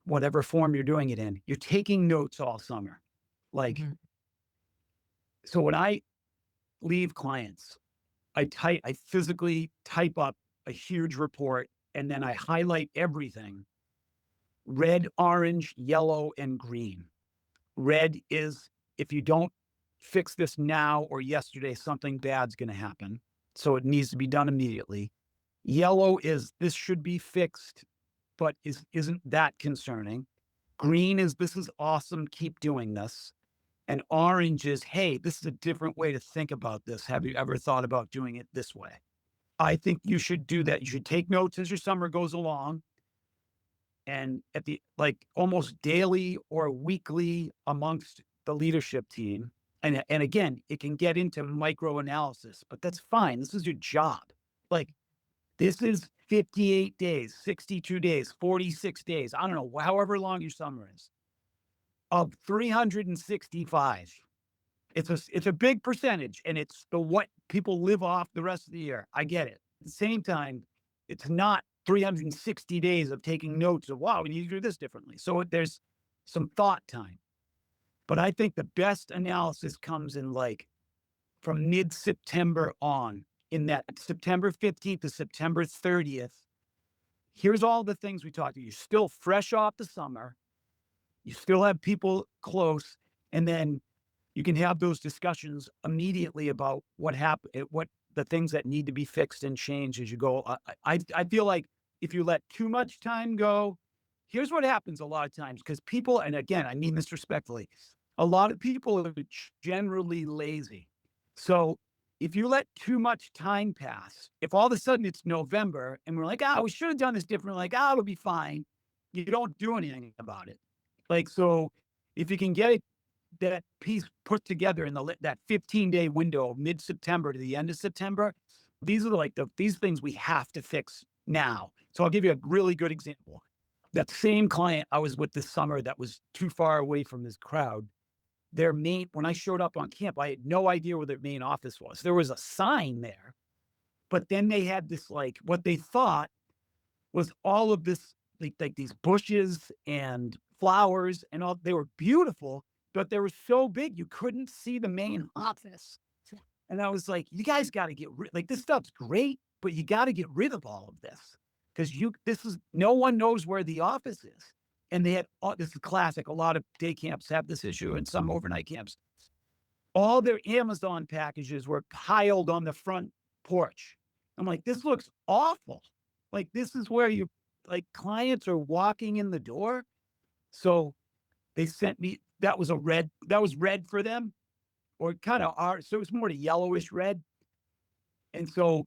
whatever form you're doing it in, you're taking notes all summer. Like, so when I leave clients, I physically type up a huge report and then I highlight everything. Red, orange, yellow, and green. Red is if you don't fix this now or yesterday, something bad's going to happen. So it needs to be done immediately. Yellow is this should be fixed, but isn't that concerning. Green is this is awesome. Keep doing this. And orange is, hey, this is a different way to think about this. Have you ever thought about doing it this way? I think you should do that. You should take notes as your summer goes along. And at the almost daily or weekly amongst the leadership team. And again, it can get into micro analysis, but that's fine. This is your job. Like this is 58 days, 62 days, 46 days. I don't know, however long your summer is. Of 365. It's a big percentage and it's what people live off the rest of the year. I get it. At the same time, it's not 360 days of taking notes of, wow, we need to do this differently. So there's some thought time. But I think the best analysis comes in from mid-September on, in that September 15th to September 30th. Here's all the things we talked about. You're still fresh off the summer. You still have people close. And then you can have those discussions immediately about what happened, what the things that need to be fixed and changed as you go. I feel like if you let too much time go, here's what happens a lot of times, because people, and again, I mean this respectfully, a lot of people are generally lazy. So if you let too much time pass, if all of a sudden it's November and we're like, we should have done this differently, it'll be fine. You don't do anything about it. So if you can get that piece put together in that 15-day window, mid-September to the end of September, these are these things we have to fix now. So I'll give you a really good example. That same client I was with this summer that was too far away from this crowd, when I showed up on camp, I had no idea where their main office was. There was a sign there, But then they had this, like, what they thought was all of this, like these bushes and flowers and all. They were beautiful, but they were so big you couldn't see the main office. And I was like, you guys got to get rid. Like, this stuff's great, but you got to get rid of all of this because no one knows where the office is. And they had this is classic. A lot of day camps have this issue, and some overnight camps. All their Amazon packages were piled on the front porch. I'm like, this looks awful. Like, this is where clients are walking in the door. So they sent me, that was red for them, or kind of orange. So it was more to yellowish red. And so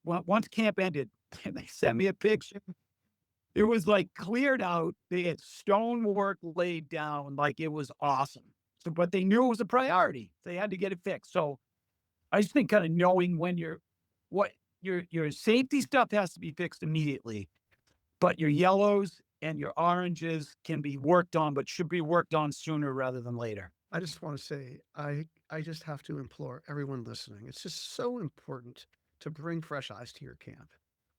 once camp ended, they sent me a picture. It was like cleared out. They had stonework laid down. Like, it was awesome. So, but they knew it was a priority. They had to get it fixed. So I just think kind of knowing when your safety stuff has to be fixed immediately, but your yellows and your oranges can be worked on, but should be worked on sooner rather than later. I just want to say, I just have to implore everyone listening. It's just so important to bring fresh eyes to your camp.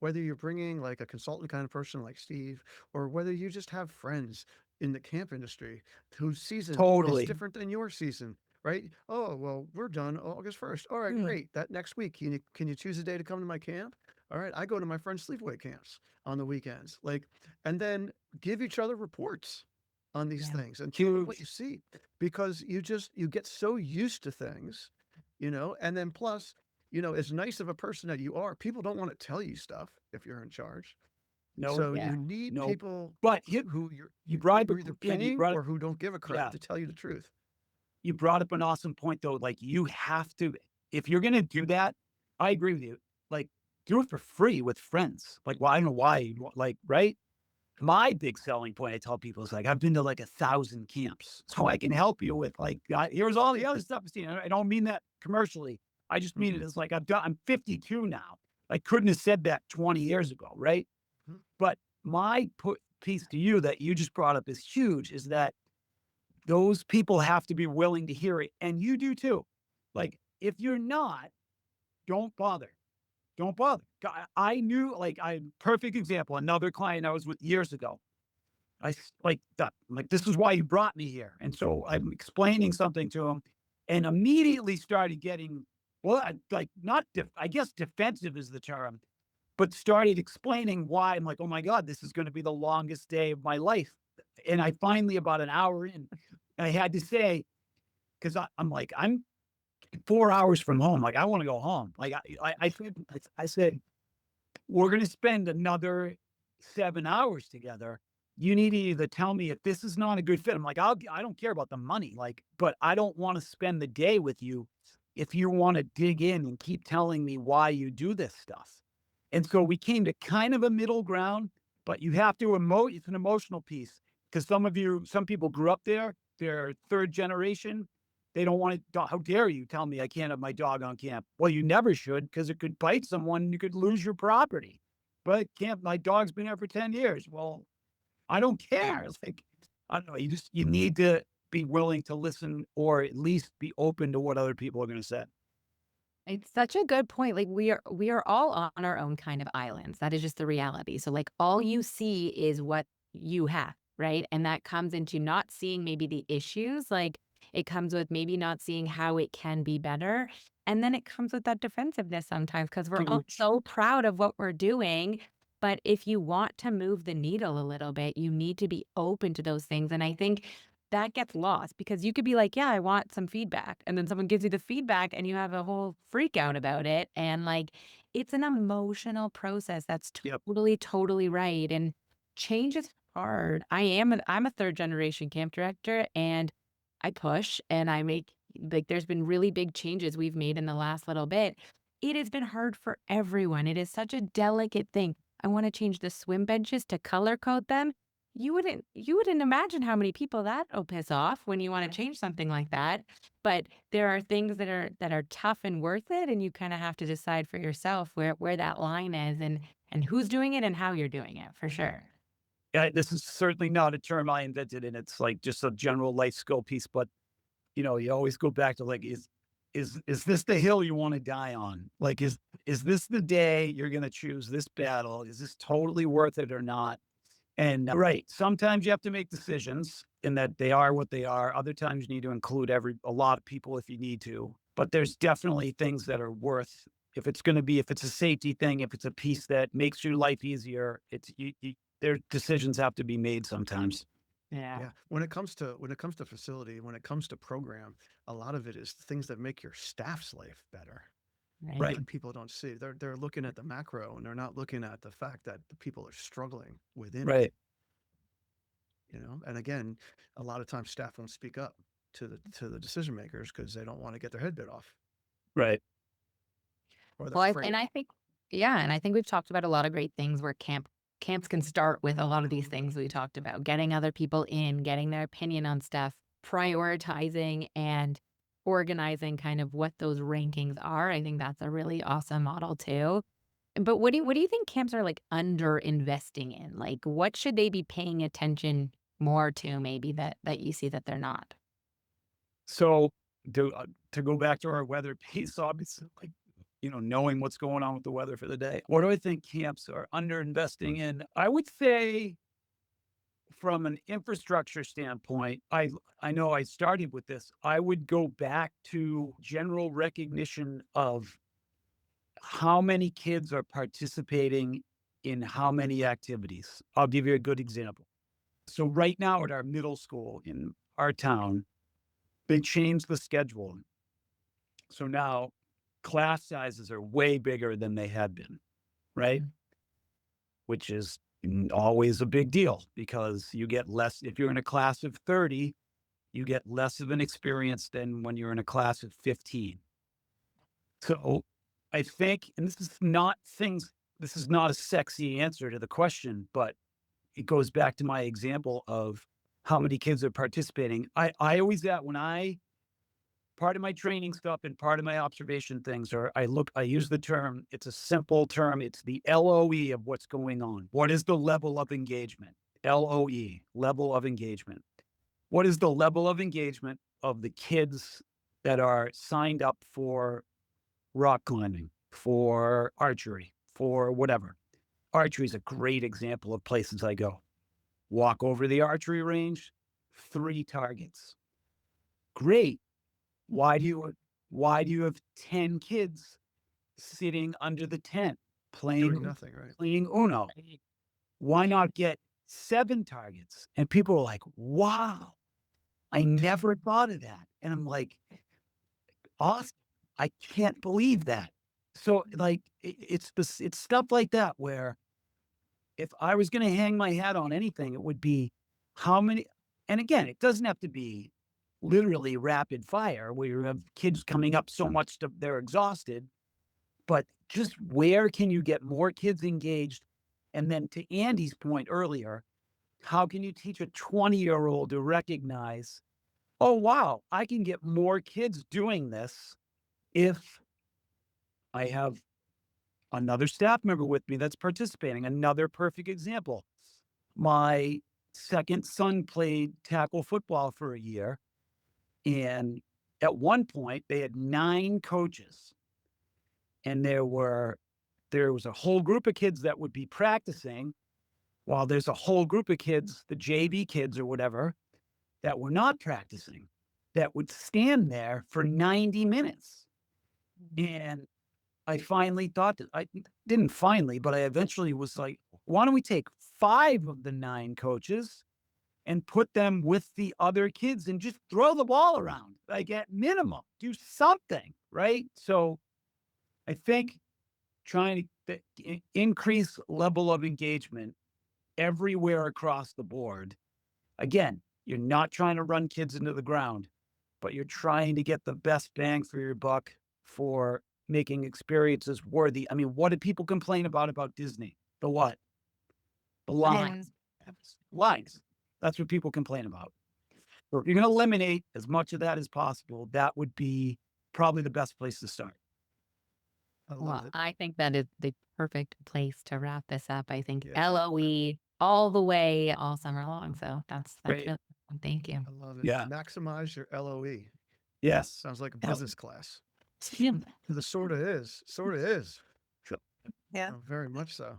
Whether you're bringing like a consultant kind of person like Steve, or whether you just have friends in the camp industry whose season Totally. is different than your season, right? Oh, well, we're done August 1st. All right, great. That next week, can you choose a day to come to my camp? All right, I go to my friend's sleepaway camps on the weekends. Like, and then give each other reports on these things and tell what you see, because you get so used to things, and then plus, as nice of a person that you are, people don't want to tell you stuff if you're in charge. No, So you need people but who you brought you're either paying or who don't give a crap to tell you the truth. You brought up an awesome point though. Like, you have to, if you're going to do that, I agree with you. Like, do it for free with friends. Like, well, I don't know why, like, right? My big selling point, I tell people, is like, I've been to like 1,000 camps, so I can help you with like, here's all the other stuff I've seen. I don't mean that commercially. I just mean it as like, I'm 52 now. I couldn't have said that 20 years ago, right? But my piece to you that you just brought up is huge, is that those people have to be willing to hear it. And you do too. Like, if you're not, don't bother. Don't bother. I knew, like, perfect example, another client I was with years ago. This is why you brought me here. And so I'm explaining something to him and immediately started getting, I guess defensive is the term, but started explaining why. I'm like, oh my God, this is going to be the longest day of my life. And I finally, about an hour in, I had to say, because I'm like, I'm 4 hours from home. Like, I want to go home. Like, I said, we're going to spend another 7 hours together. You need to either tell me if this is not a good fit. I'm like, I don't care about the money, like, but I don't want to spend the day with you if you want to dig in and keep telling me why you do this stuff. And so we came to kind of a middle ground, but you have to it's an emotional piece, because some people grew up there, they're third generation. They don't want to, how dare you tell me I can't have my dog on camp? Well, you never should, because it could bite someone and you could lose your property. But my dog's been here for 10 years. Well, I don't care. It's like, I don't know. You need to be willing to listen, or at least be open to what other people are going to say. It's such a good point. Like, we are all on our own kind of islands. That is just the reality. So like, all you see is what you have, right? And that comes into not seeing maybe the issues. Like, it comes with maybe not seeing how it can be better. And then it comes with that defensiveness sometimes, because we're all so proud of what we're doing. But if you want to move the needle a little bit, you need to be open to those things. And I think that gets lost, because you could be like, yeah, I want some feedback. And then someone gives you the feedback and you have a whole freak out about it. And like, it's an emotional process. That's totally right. And change is hard. I'm a third generation camp director, and I push and I make, like, there's been really big changes we've made in the last little bit. It has been hard for everyone. It is such a delicate thing. I want to change the swim benches to color code them. You wouldn't imagine how many people that'll piss off when you want to change something like that. But there are things that are tough and worth it, and you kind of have to decide for yourself where that line is, and who's doing it and how you're doing it, for sure. Yeah, this is certainly not a term I invented, and it's like just a general life skill piece. But you always go back to, like, is is this the hill you want to die on? Like, is this the day you're going to choose this battle? Is this totally worth it or not? And right, sometimes you have to make decisions in that they are what they are. Other times you need to include a lot of people if you need to. But there's definitely things that are worth, if it's a safety thing, if it's a piece that makes your life easier, their decisions have to be made sometimes. Yeah. When it comes to facility, when it comes to program, a lot of it is things that make your staff's life better. Right. That people don't see. They're looking at the macro, and they're not looking at the fact that the people are struggling within it, Right. And again, a lot of times staff don't speak up to the decision makers because they don't want to get their head bit off, Right. or Well, they're and I think, and I think we've talked about a lot of great things where camps can start with a lot of these things we talked about, getting other people in, getting their opinion on stuff, prioritizing and organizing kind of what those rankings are. I think that's a really awesome model too. But what do you think camps are like under investing in? Like, what should they be paying attention more to maybe that you see that they're not? So to go back to our weather piece, obviously, like, knowing what's going on with the weather for the day. What do I think camps are under investing in? I would say from an infrastructure standpoint, I know I started with this. I would go back to general recognition of how many kids are participating in how many activities. I'll give you a good example. So right now at our middle school in our town, they changed the schedule. So now class sizes are way bigger than they had been, right? Which is always a big deal because you get less. If you're in a class of 30, you get less of an experience than when you're in a class of 15. So I think, and this is not a sexy answer to the question, but it goes back to my example of how many kids are participating. I always, part of my training stuff and part of my observation things are, I use the term, it's a simple term. It's the LOE of what's going on. What is the level of engagement? LOE, level of engagement. What is the level of engagement of the kids that are signed up for rock climbing, for archery, for whatever? Archery is a great example of places I go. Walk over the archery range, 3 targets. Great. Why do you have 10 kids sitting under the tent doing playing nothing, right? playing Uno? Why not get 7 targets? And people are like, wow, I never thought of that. And I'm like, awesome. I can't believe that. So like it's stuff like that where if I was going to hang my hat on anything, it would be how many, and again, it doesn't have to be literally rapid fire where you have kids coming up so much they're exhausted, but just where can you get more kids engaged? And then to Andy's point earlier, how can you teach a 20-year-old to recognize, oh, wow, I can get more kids doing this if I have another staff member with me that's participating. Another perfect example. My second son played tackle football for a year. And at one point, they had 9 coaches. And there was a whole group of kids that would be practicing, while there's a whole group of kids, the JV kids or whatever, that were not practicing, that would stand there for 90 minutes. And I finally thought that I eventually was like, why don't we take 5 of the 9 coaches and put them with the other kids and just throw the ball around, like at minimum, do something, right? So I think trying to increase level of engagement everywhere across the board. Again, you're not trying to run kids into the ground, but you're trying to get the best bang for your buck for making experiences worthy. I mean, what do people complain about Disney? The what? The lines. Lines. That's what people complain about. So if you're going to eliminate as much of that as possible, that would be probably the best place to start. I love Well, it. I think that is the perfect place to wrap this up. I think Yeah. LOE all the way, all summer long. So that's Great. really thank you. I love it. Yeah. Maximize your LOE. Yes. Sounds like a business class. The sort of is. Sort of is. Yeah. Very much so.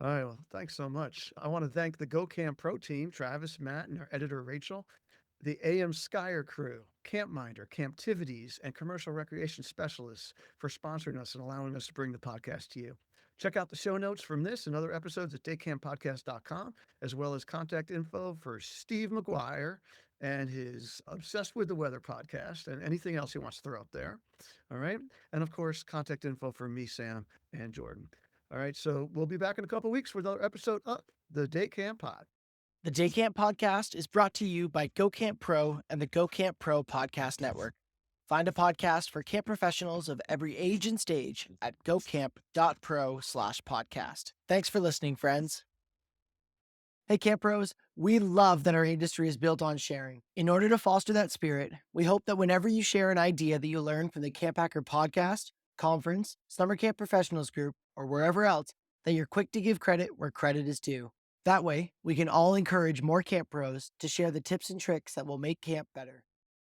All right. Well, thanks so much. I want to thank the GoCamp Pro team, Travis, Matt, and our editor, Rachel, the AM Skyer crew, Campminder, Camptivities, and commercial recreation specialists for sponsoring us and allowing us to bring the podcast to you. Check out the show notes from this and other episodes at daycamppodcast.com, as well as contact info for Steve Maguire and his Obsessed with the Weather podcast and anything else he wants to throw up there. All right. And of course, contact info for me, Sam, and Jordan. All right. So we'll be back in a couple of weeks with another episode of the Day Camp Pod. The Day Camp podcast is brought to you by GoCamp Pro and the GoCamp Pro Podcast Network. Find a podcast for camp professionals of every age and stage at gocamp.pro/podcast. Thanks for listening, friends. Hey, Camp Pros, we love that our industry is built on sharing. In order to foster that spirit, we hope that whenever you share an idea that you learned from the Camp Hacker podcast, conference, summer camp professionals group, or wherever else, that you're quick to give credit where credit is due. That way, we can all encourage more camp pros to share the tips and tricks that will make camp better.